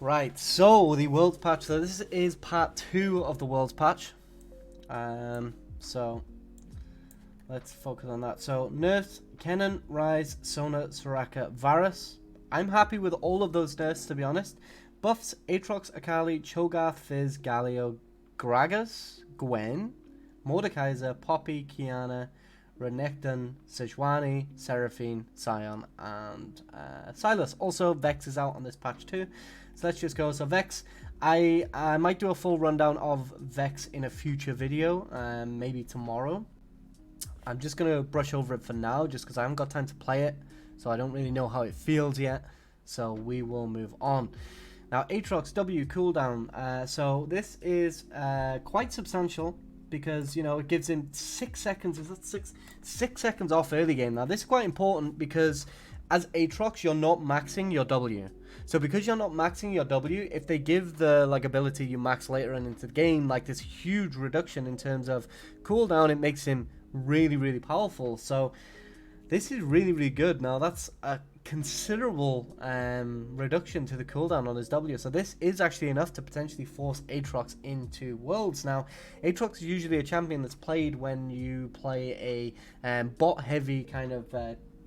Right, so the Worlds patch. So this is part 2 of the Worlds patch. So let's focus on that. So nerfs: Kennen, Ryze, Sona, Soraka, Varus. I'm happy with all of those nerfs, to be honest. Buffs: Aatrox, Akali, Cho'gath, Fizz, Galio, Gragas, Gwen, Mordekaiser, Poppy, Kiana, Renekton, Sejuani, Seraphine, Sion, and Silas. Also, Vex is out on this patch too. So let's just go. So Vex, I might do a full rundown of Vex in a future video, maybe tomorrow. I'm just going to brush over it for now, just because I haven't got time to play it, so I don't really know how it feels yet. So we will move on. Now, Aatrox W Cooldown. So this is quite substantial, because, you know, it gives him 6 seconds. Is that 6 seconds off early game? Now, this is quite important because as Aatrox, you're not maxing your W. So because you're not maxing your W, if they give the ability you max later on into the game, like this huge reduction in terms of cooldown, it makes him really, really powerful. So this is really, really good. Now, that's a considerable reduction to the cooldown on his W, so this is actually enough to potentially force Aatrox into Worlds. Now, Aatrox is usually a champion that's played when you play a bot heavy kind of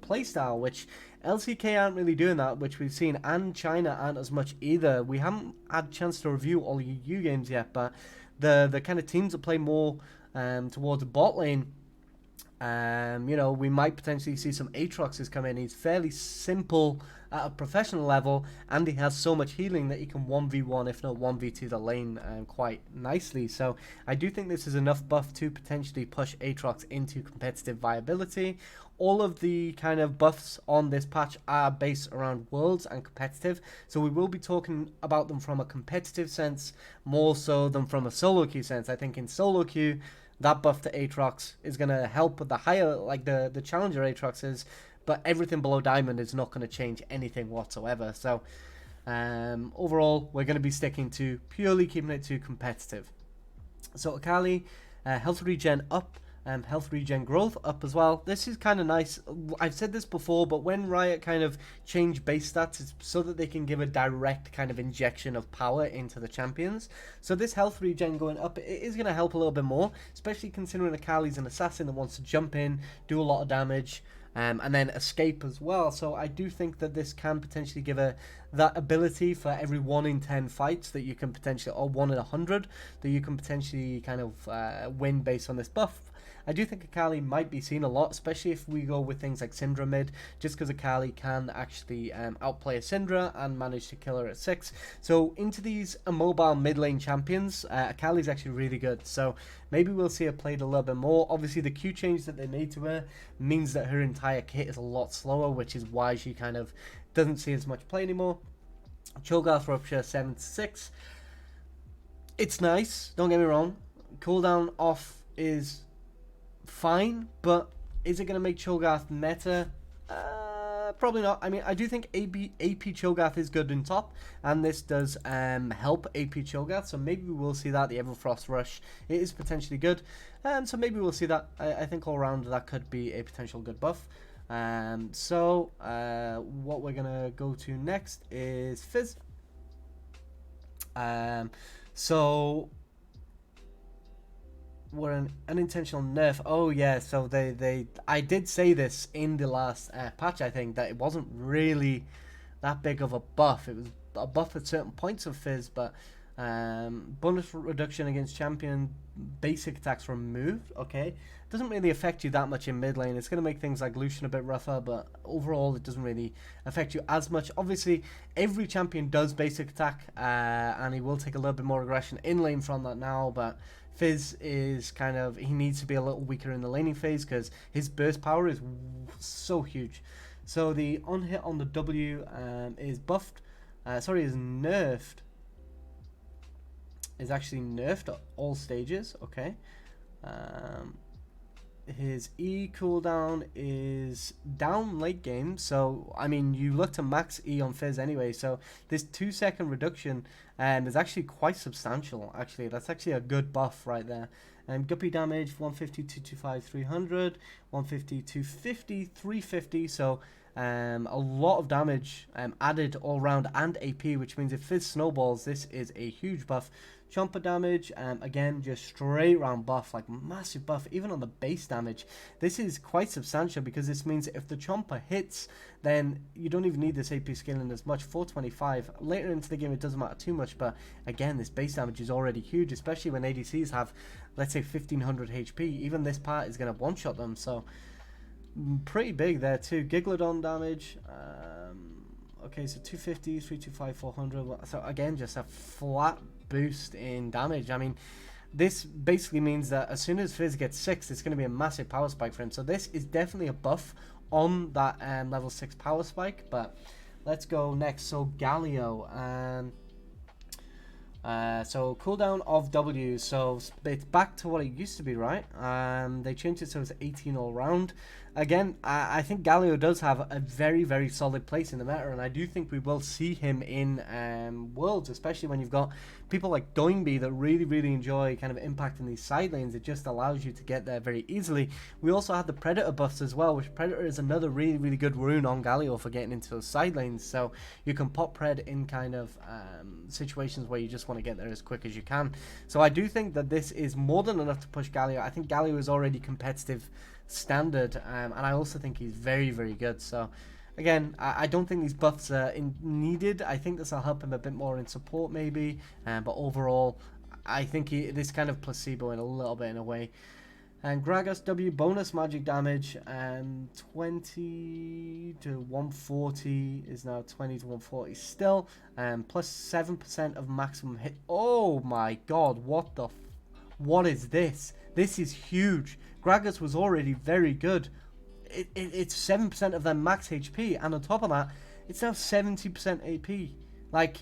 playstyle, which LCK aren't really doing that, which we've seen, and China aren't as much either. We haven't had a chance to review all EU games yet, but the kind of teams that play more towards the bot lane, you know, we might potentially see some Aatroxes come in. He's fairly simple at a professional level, and he has so much healing that he can 1v1, if not 1v2 the lane quite nicely. So I do think this is enough buff to potentially push Aatrox into competitive viability. All of the kind of buffs on this patch are based around Worlds and competitive, so we will be talking about them from a competitive sense more so than from a solo queue sense. I think in solo queue, that buff to Aatrox is going to help with the higher, like the challenger Aatroxes, but everything below Diamond is not going to change anything whatsoever. So overall, we're going to be sticking to purely keeping it to competitive. So Akali, health regen up, health regen growth up as well. This is kind of nice. I've said this before, but when Riot kind of change base stats, it's so that they can give a direct kind of injection of power into the champions. So this health regen going up, it is going to help a little bit more, especially considering Akali's an assassin that wants to jump in, do a lot of damage, and then escape as well. So I do think that this can potentially give that ability for every 1 in 10 fights that you can potentially, or 1 in 100 that you can potentially kind of win based on this buff. I do think Akali might be seen a lot, especially if we go with things like Syndra mid, just because Akali can actually outplay a Syndra and manage to kill her at 6. So into these immobile mid lane champions, Akali's actually really good. So maybe we'll see her played a little bit more. Obviously, the Q change that they made to her means that her entire kit is a lot slower, which is why she kind of doesn't see as much play anymore. Cho'gath Rupture 7-6. It's nice, don't get me wrong. Cooldown off is fine, but is it going to make Cho'gath meta? Probably not. I mean, I do think AP Cho'gath is good in top, and this does help AP Cho'gath, so maybe we will see that. The Everfrost Rush, it is potentially good, so maybe we'll see that. I think all around that could be a potential good buff. So what we're going to go to next is Fizz. So were an unintentional nerf. Oh yeah, so I did say this in the last patch, I think, that it wasn't really that big of a buff. It was a buff at certain points of Fizz, but bonus reduction against champion basic attacks removed. Okay, doesn't really affect you that much in mid lane. It's going to make things like Lucian a bit rougher, but overall it doesn't really affect you as much. Obviously, every champion does basic attack, and he will take a little bit more aggression in lane from that now, but Fizz is kind of, he needs to be a little weaker in the laning phase because his burst power is so huge. So the on hit on the W is buffed, is nerfed. Is actually nerfed at all stages. Okay. His E cooldown is down late game, so I mean you look to max E on Fizz anyway, so this 2-second reduction is actually quite substantial. Actually, that's actually a good buff right there. Guppy damage 150, 225, 300, 150, 250, 350, so A lot of damage added all round and AP, which means if Fizz snowballs, this is a huge buff. Chomper damage, again, just straight round buff, like massive buff, even on the base damage. This is quite substantial because this means if the Chomper hits, then you don't even need this AP scaling as much. 425. Later into the game, it doesn't matter too much, but again, this base damage is already huge, especially when ADCs have, let's say, 1500 HP. Even this part is going to one-shot them, so pretty big there too. Gigalodon damage. Okay, so 250, 325, 400. So again, just a flat boost in damage. I mean, this basically means that as soon as Fizz gets 6, it's going to be a massive power spike for him. So this is definitely a buff on that level 6 power spike. But let's go next. So Galio. So cooldown of W. So it's back to what it used to be, right? They changed it so it's 18 all round. Again, I think Galio does have a very, very solid place in the meta, and I do think we will see him in Worlds, especially when you've got people like Doingby that really, really enjoy kind of impacting these side lanes. It just allows you to get there very easily. We also have the Predator buffs as well, which Predator is another really, really good rune on Galio for getting into those side lanes, so you can pop Pred in kind of situations where you just want to get there as quick as you can. So I do think that this is more than enough to push Galio. I think Galio is already competitive standard, and I also think he's very, very good. So again, I don't think these buffs are needed. I think this will help him a bit more in support maybe, but overall I think this kind of placebo in a little bit in a way. And Gragas W bonus magic damage, 20 to 140 is now 20 to 140 still, plus 7% of maximum hit. Oh my god, what is this? This is huge. Gragas was already very good. It's 7% of their max HP, and on top of that, it's now 70% AP. Like,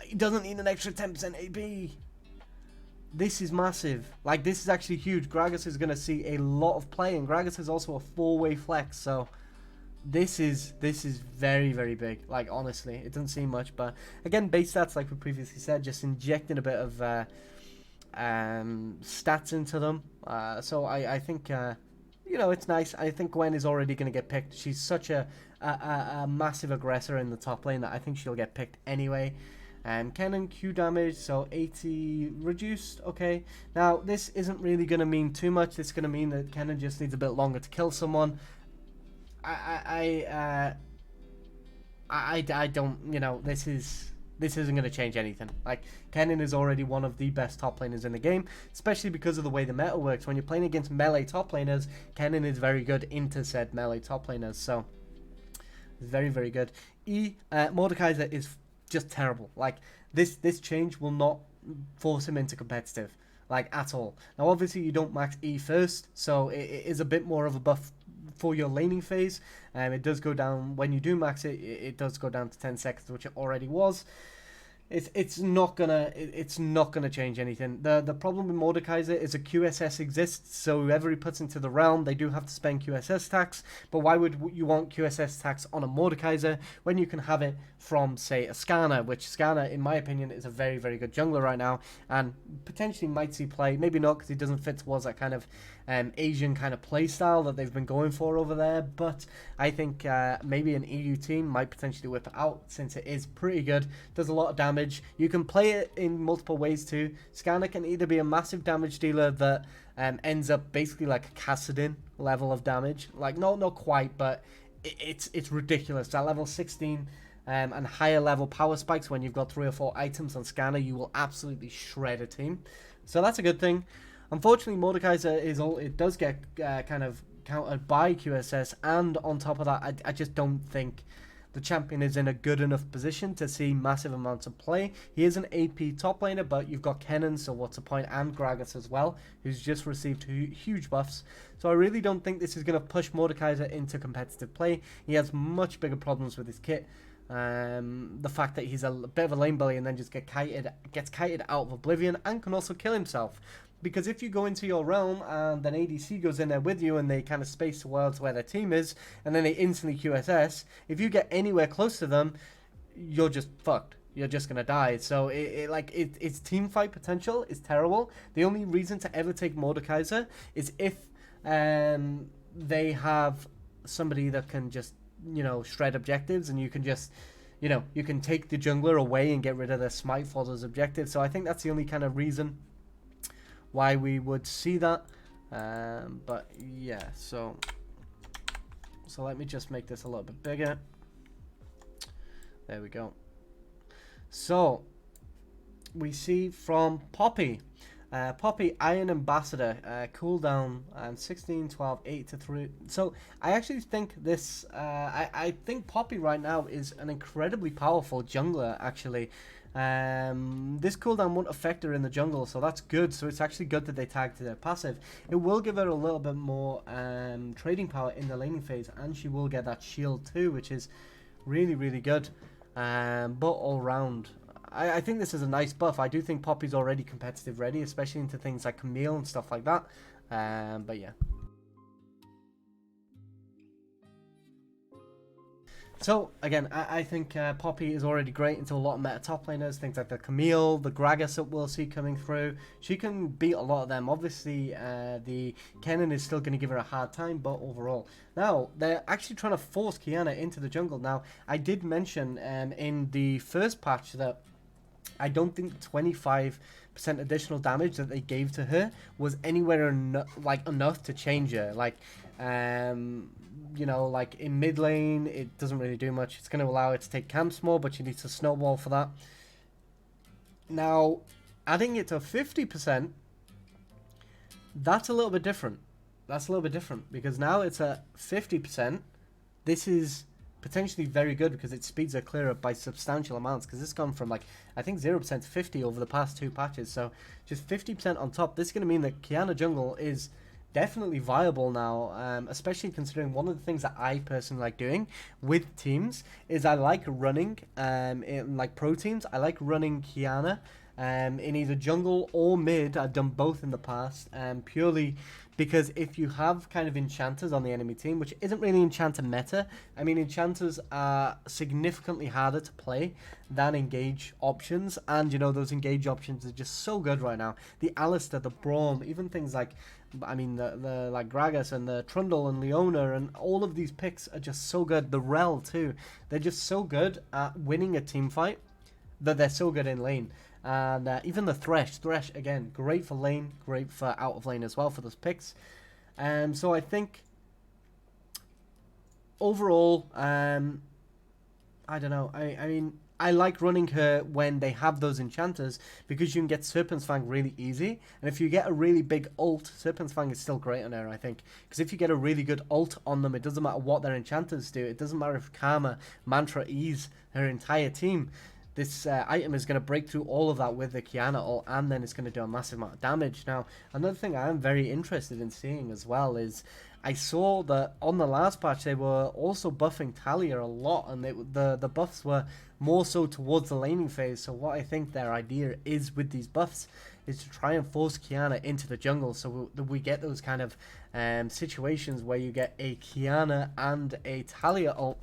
it doesn't need an extra 10% AP. This is massive. Like, this is actually huge. Gragas is going to see a lot of play, and Gragas is also a 4-way flex, so this is very, very big. Like, honestly, it doesn't seem much, but again, base stats, like we previously said, just injecting a bit of stats into them. So I think you know, it's nice. I think Gwen is already going to get picked. She's such a massive aggressor in the top lane that I think she'll get picked anyway. Kennen Q damage, so 80 reduced. Okay, now this isn't really going to mean too much. This is going to mean that Kennen just needs a bit longer to kill someone. I don't, you know, this isn't going to change anything. Like, Kennen is already one of the best top laners in the game, especially because of the way the meta works. When you're playing against melee top laners, Kennen is very good into said melee top laners, so it's very, very good. Mordekaiser is just terrible. Like, this change will not force him into competitive, like, at all. Now, obviously, you don't max E first, so it is a bit more of a buff for your laning phase. It does go down when you do max it. It does go down to 10 seconds, which it already was. It's not gonna change anything. The problem with Mordekaiser is a QSS exists, so whoever he puts into the realm, they do have to spend QSS tax. But why would you want QSS tax on a Mordekaiser when you can have it from, say, a Skarner, which Skarner, in my opinion, is a very, very good jungler right now, and potentially might see play. Maybe not, because he doesn't fit towards that kind of Asian kind of play style that they've been going for over there. But I think maybe an EU team might potentially whip it out, since it is pretty good. Does a lot of damage. You can play it in multiple ways too. Skarner can either be a massive damage dealer that ends up basically like a Kassadin level of damage. Like, no, not quite, but it's ridiculous. At level 16 and higher level power spikes, when you've got 3 or 4 items on Skarner, you will absolutely shred a team. So that's a good thing. Unfortunately, Mordekaiser it does get kind of countered by QSS, and on top of that, I just don't think the champion is in a good enough position to see massive amounts of play. He is an AP top laner, but you've got Kennen, so what's the point, and Gragas as well, who's just received huge buffs. So I really don't think this is going to push Mordekaiser into competitive play. He has much bigger problems with his kit. The fact that he's a bit of a lane bully and then just gets kited out of Oblivion, and can also kill himself. Because if you go into your realm and then ADC goes in there with you and they kind of space towards where their team is, and then they instantly QSS, if you get anywhere close to them, you're just fucked. You're just going to die. So its team fight potential is terrible. The only reason to ever take Mordekaiser is if they have somebody that can just you know, shred objectives, and you can just, you know, you can take the jungler away and get rid of their smite for those objectives. So I think that's the only kind of reason why we would see that. But yeah, so let me just make this a little bit bigger. There we go. So we see from Poppy. Poppy, Iron Ambassador, cooldown 16, 12, 8 to 3. So I actually think this, I think Poppy right now is an incredibly powerful jungler, actually. This cooldown won't affect her in the jungle, so that's good. So it's actually good that they tagged their passive. It will give her a little bit more trading power in the laning phase, and she will get that shield too, which is really, really good. But all round, I think this is a nice buff. I do think Poppy's already competitive ready, especially into things like Camille and stuff like that. But yeah. So again, I think Poppy is already great into a lot of meta top laners, things like the Camille, the Gragas that we'll see coming through. She can beat a lot of them. Obviously, the Kennen is still going to give her a hard time, but overall. Now, they're actually trying to force Qiyana into the jungle. Now, I did mention in the first patch that I don't think 25% additional damage that they gave to her was anywhere enough to change her. Like, you know, like in mid lane, it doesn't really do much. It's going to allow it to take camps more, but she needs to snowball for that. Now, adding it to 50%, that's a little bit different. That's a little bit different because now it's at 50%. This is potentially very good because it speeds her clear up by substantial amounts, because it's gone from like, I think 0% to 50 over the past 2 patches. So just 50% on top. This is going to mean that Qiyana jungle is definitely viable now, especially considering one of the things that I personally like doing with teams is I like running, in like pro teams, I like running Qiyana in either jungle or mid. I've done both in the past, purely because if you have kind of enchanters on the enemy team, which isn't really enchanter meta, I mean enchanters are significantly harder to play than engage options, and you know those engage options are just so good right now. The Alistair, the Braum, even things like, I mean the like Gragas and the Trundle and Leona and all of these picks are just so good. The Rel too, they're just so good at winning a team fight that they're so good in lane. And even the Thresh again, great for lane, great for out of lane as well for those picks. So I think overall, I don't know. I mean, I like running her when they have those enchanters because you can get Serpent's Fang really easy. And if you get a really big ult, Serpent's Fang is still great on her, I think. Because if you get a really good ult on them, it doesn't matter what their enchanters do. It doesn't matter if Karma, Mantra, Ease her entire team. This item is going to break through all of that with the Qiyana ult, and then it's going to do a massive amount of damage. Now, another thing I am very interested in seeing as well is I saw that on the last patch they were also buffing Talia a lot, and the buffs were more so towards the laning phase. So what I think their idea is with these buffs is to try and force Qiyana into the jungle, so we get those kind of situations where you get a Qiyana and a Talia ult.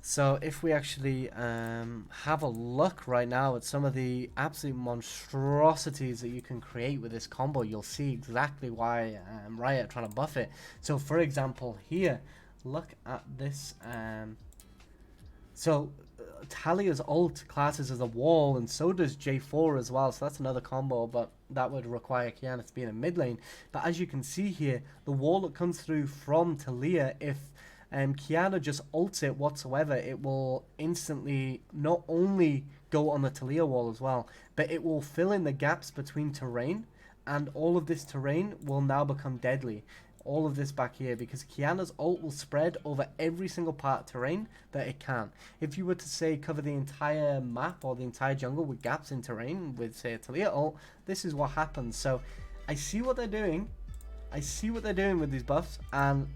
So if we actually have a look right now at some of the absolute monstrosities that you can create with this combo, you'll see exactly why Riot are trying to buff it. So for example here, look at this. Talia's ult classes as a wall, and so does J4 as well, so that's another combo, but that would require Qiyana to be in a mid lane. But as you can see here, the wall that comes through from Talia, if Qiyana just ults it whatsoever, it will instantly not only go on the Talia wall as well, but it will fill in the gaps between terrain, and all of this terrain will now become deadly. All of this back here, because Qiyana's ult will spread over every single part of terrain that it can. If you were to say cover the entire map or the entire jungle with gaps in terrain with say a Talia ult, this is what happens. So I see what they're doing. I see what they're doing with these buffs, and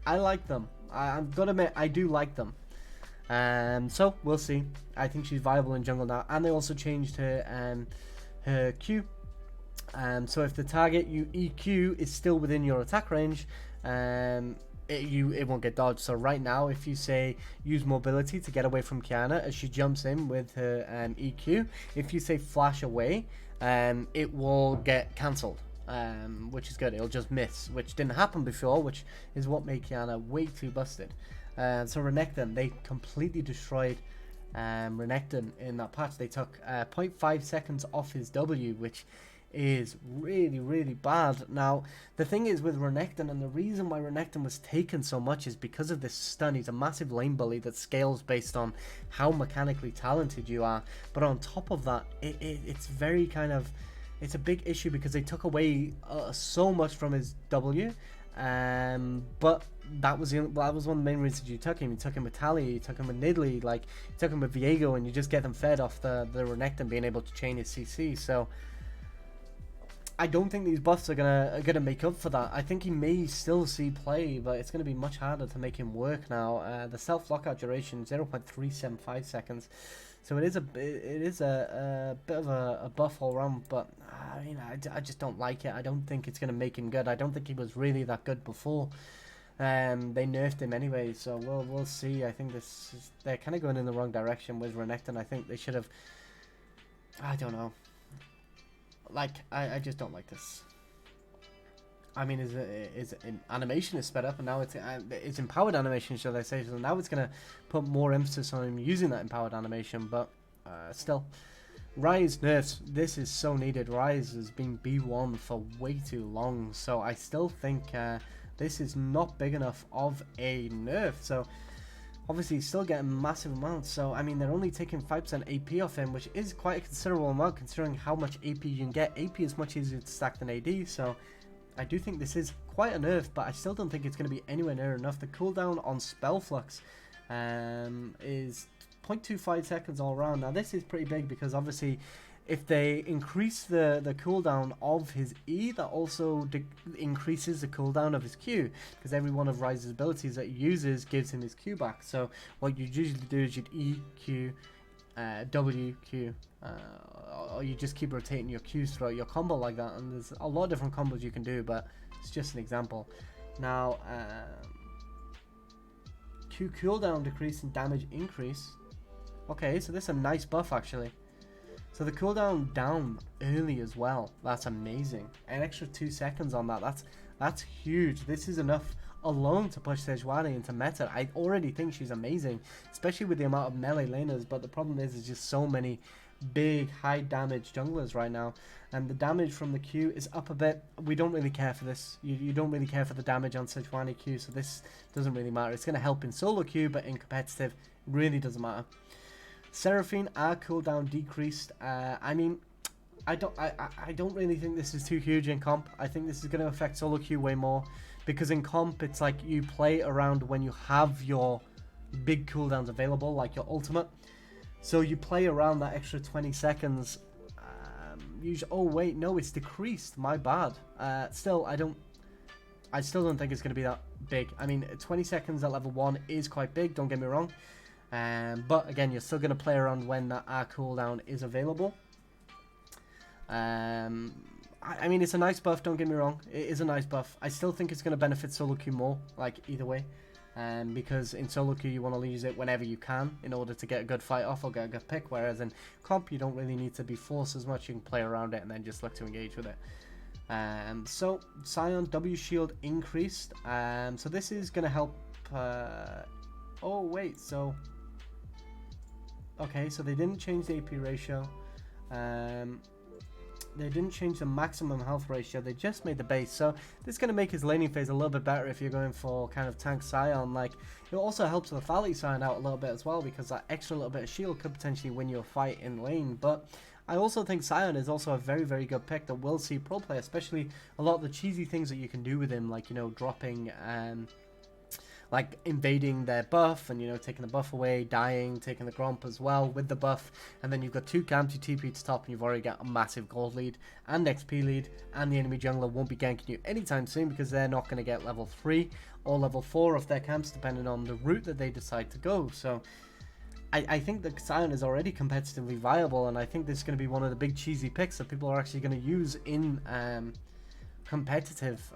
I like them. I'm gonna admit I do like them. So we'll see. I think she's viable in jungle now, and they also changed her her Q. So if the target you EQ is still within your attack range, it won't get dodged. So right now, if you say use mobility to get away from Qiyana as she jumps in with her EQ, if you say flash away, it will get cancelled. which is good. It'll just miss, which didn't happen before, which is what made Kiana way too busted. So Renekton, they completely destroyed Renekton in that patch. They took 0.5 seconds off his W, which is really, really bad. Now, the thing is with Renekton, and the reason why Renekton was taken so much is because of this stun. He's a massive lane bully that scales based on how mechanically talented you are. But on top of that, it's very kind of... It's a big issue because they took away so much from his W. But that was one of the main reasons you took him. You took him with Tally, you took him with Nidalee, like you took him with Viego, and you just get them fed off the Renekton being able to chain his CC. So I don't think these buffs are gonna make up for that. I think he may still see play, but it's gonna be much harder to make him work now. The self lockout duration 0.375 seconds, so it is a bit of a buff all around. But I just don't like it. I don't think it's gonna make him good. I don't think he was really that good before. They nerfed him anyway, so we'll see. I think they're kind of going in the wrong direction with Renekton. I think they should have. I don't know. Like, I just don't like this. I mean, his animation is sped up, and now it's empowered animation, shall I say. So now it's going to put more emphasis on him using that empowered animation, but still. Rise nerfs. This is so needed. Rise has been B1 for way too long, so I still think this is not big enough of a nerf. So obviously he's still getting massive amounts, so I mean they're only taking 5% AP off him, which is quite a considerable amount considering how much AP you can get. AP is much easier to stack than AD, so I do think this is quite a nerf, but I still don't think it's going to be anywhere near enough. The cooldown on Spell Flux is 0.25 seconds all around. Now this is pretty big because obviously if they increase the cooldown of his E, that also increases the cooldown of his Q, because every one of Rise's abilities that he uses gives him his Q back. So what you usually do is you'd E, Q, W, Q, or you just keep rotating your Qs throughout your combo like that, and there's a lot of different combos you can do, but it's just an example. Now, Q cooldown decrease and damage increase. Okay, so this is a nice buff actually. So the cooldown down early as well. That's amazing. An extra 2 seconds on that. That's huge. This is enough alone to push Sejuani into meta. I already think she's amazing, especially with the amount of melee laners. But the problem is just so many big high damage junglers right now, and the damage from the Q is up a bit. We don't really care for this. You don't really care for the damage on Sejuani Q, so this doesn't really matter. It's going to help in solo queue, but in competitive, it really doesn't matter. Seraphine, our cooldown decreased. I mean, I don't really think this is too huge in comp. I think this is going to affect solo queue way more, because in comp it's like you play around when you have your big cooldowns available, like your ultimate. So you play around that extra 20 seconds. Oh wait, no, it's decreased. My bad. Still, I still don't think it's going to be that big. I mean, 20 seconds at level 1 is quite big. Don't get me wrong. But again, you're still going to play around when that R cooldown is available. I mean, it's a nice buff, don't get me wrong. It is a nice buff. I still think it's going to benefit solo queue more, like either way. Because in solo queue you want to use it whenever you can in order to get a good fight off or get a good pick, whereas in comp you don't really need to be forced as much. You can play around it and then just look to engage with it. So Sion W shield increased. So this is going to help. Oh wait, so okay, so they didn't change the AP ratio. They didn't change the maximum health ratio, they just made the base. So this is going to make his laning phase a little bit better if you're going for kind of tank Sion. Like, it also helps the Lethality Sion out a little bit as well, because that extra little bit of shield could potentially win you a fight in lane. But I also think Sion is also a very, very good pick that will see pro play, especially a lot of the cheesy things that you can do with him, like, you know, dropping... like invading their buff and, you know, taking the buff away, dying, taking the gromp as well with the buff, and then you've got 2 camps, you TP to top, and you've already got a massive gold lead and XP lead, and the enemy jungler won't be ganking you anytime soon because they're not going to get level 3 or level 4 of their camps depending on the route that they decide to go. So I think that Sion is already competitively viable, and I think this is going to be one of the big cheesy picks that people are actually going to use in competitive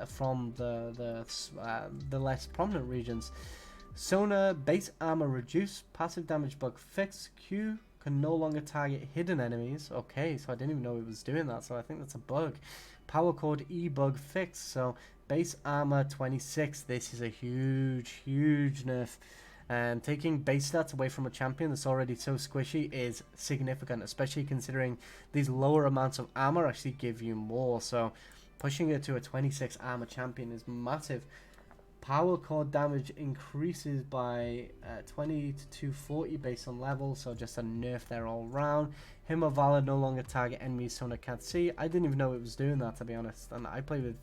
from the less prominent regions. Sona base armor reduce, passive damage bug fix, Q can no longer target hidden enemies. Okay, so I didn't even know it was doing that, so I think that's a bug. Power Chord E-Bug fixed. So base armor 26. This is a huge nerf. Taking base stats away from a champion that's already so squishy is significant, especially considering these lower amounts of armor actually give you more. So pushing it to a 26 armor champion is massive. Power Chord damage increases by 20 to 240 based on level, so just a nerf there all round. Hymn of Valor no longer target enemies Sona can't see. I didn't even know it was doing that, to be honest, and I play with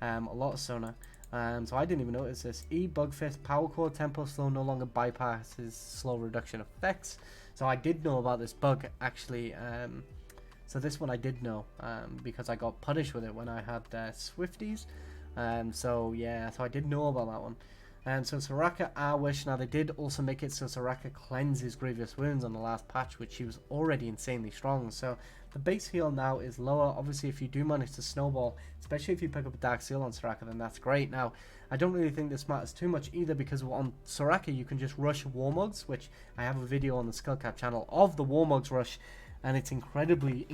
a lot of Sona. So I didn't even notice this. Bug Fist, Power Chord Tempo Slow no longer bypasses slow reduction effects. So I did know about this bug actually. So this one I did know because I got punished with it when I had Swifties. So yeah, so I did know about that one. So Soraka Wish. Now they did also make it so Soraka cleanses Grievous Wounds on the last patch, which she was already insanely strong. So the base heal now is lower. Obviously, if you do manage to snowball, especially if you pick up a Dark Seal on Soraka, then that's great. Now, I don't really think this matters too much either, because on Soraka you can just rush Warmugs, which I have a video on the Skullcap channel of the Warmugs rush, and it's incredibly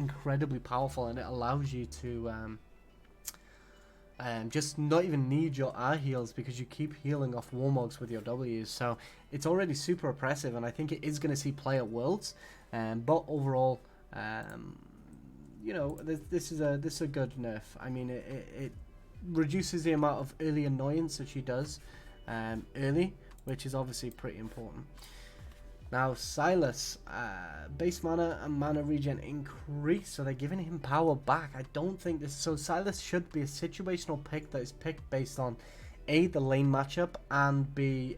powerful, and it allows you to just not even need your R heals, because you keep healing off Warmugs with your W's. So it's already super oppressive, and I think it is going to see play at Worlds. But overall, you know, this is a good nerf. I mean, it reduces the amount of early annoyance that she does early, which is obviously pretty important. Now Silas, base mana and mana regen increase, so they're giving him power back. I don't think this. So Silas should be a situational pick that is picked based on A, the lane matchup, and B,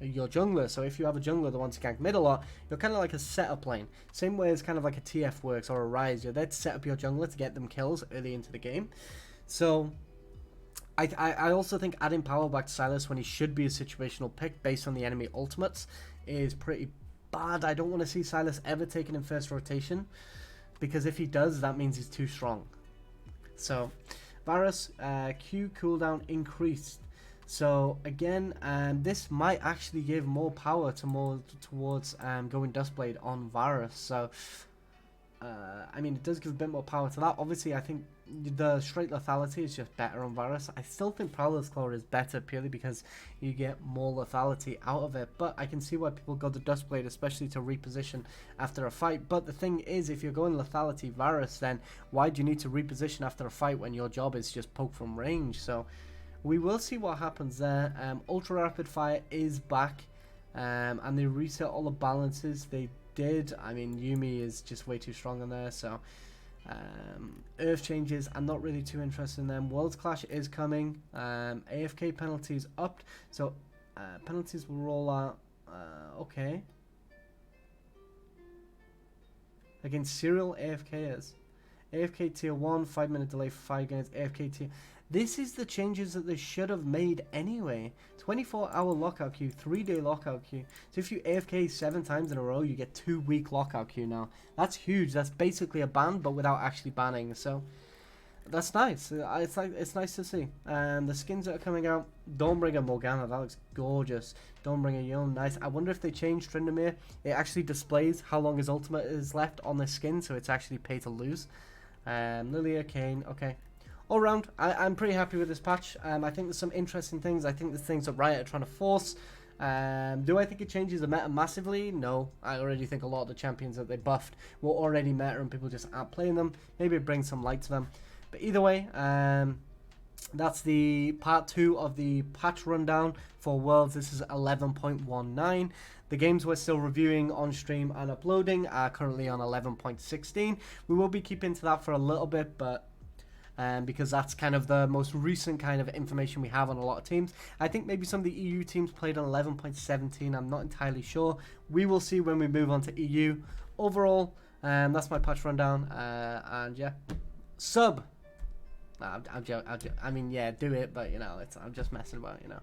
your jungler. So if you have a jungler that wants to gank mid a lot, you're kind of like a setup lane. Same way as kind of like a TF works or a Rise. You're there to set up your jungler to get them kills early into the game. So I also think adding power back to Silas when he should be a situational pick based on the enemy ultimates is pretty bad. I don't want to see Silas ever taken in first rotation, because if he does, that means he's too strong. So Varus, Q cooldown increased. So again, this might actually give more power towards going Dustblade on Varus. So I mean, it does give a bit more power to that. Obviously, I think the straight lethality is just better on Varus. I still think Prowler's Claw is better purely because you get more lethality out of it. But I can see why people go to Dustblade, especially to reposition after a fight. But the thing is, if you're going lethality Varus, then why do you need to reposition after a fight when your job is just poke from range? So we will see what happens there. Ultra Rapid Fire is back, and they reset all the balances. They did. I mean, Yuumi is just way too strong on there, so Earth changes, I'm not really too interested in them. Worlds Clash is coming. AFK penalties upped, so penalties will roll out. Okay, against serial AFKers. AFK tier 1, 5-minute delay for 5 games. AFK tier. This is the changes that they should have made anyway. 24-hour lockout queue, 3-day lockout queue. So if you AFK 7 times in a row, you get 2-week lockout queue now. That's huge. That's basically a ban, but without actually banning. So that's nice. It's nice to see. And the skins that are coming out, Dawnbringer Morgana, that looks gorgeous. Dawnbringer Yone, nice. I wonder if they changed Tryndamere. It actually displays how long his ultimate is left on the skin, so it's actually pay to lose. Lilia, Kane, okay. All round, I'm pretty happy with this patch. I think there's some interesting things. I think there's things that Riot are trying to force. Do I think it changes the meta massively? No. I already think a lot of the champions that they buffed were already meta and people just aren't playing them. Maybe it brings some light to them. But either way, that's the part 2 of the patch rundown for Worlds. This is 11.19. The games we're still reviewing on stream and uploading are currently on 11.16. We will be keeping to that for a little bit, but because that's kind of the most recent kind of information we have on a lot of teams. I think maybe some of the EU teams played on 11.17. I'm not entirely sure. We will see when we move on to EU. Overall, that's my patch rundown. And yeah, sub. I mean, yeah, do it, but you know, I'm just messing about, you know.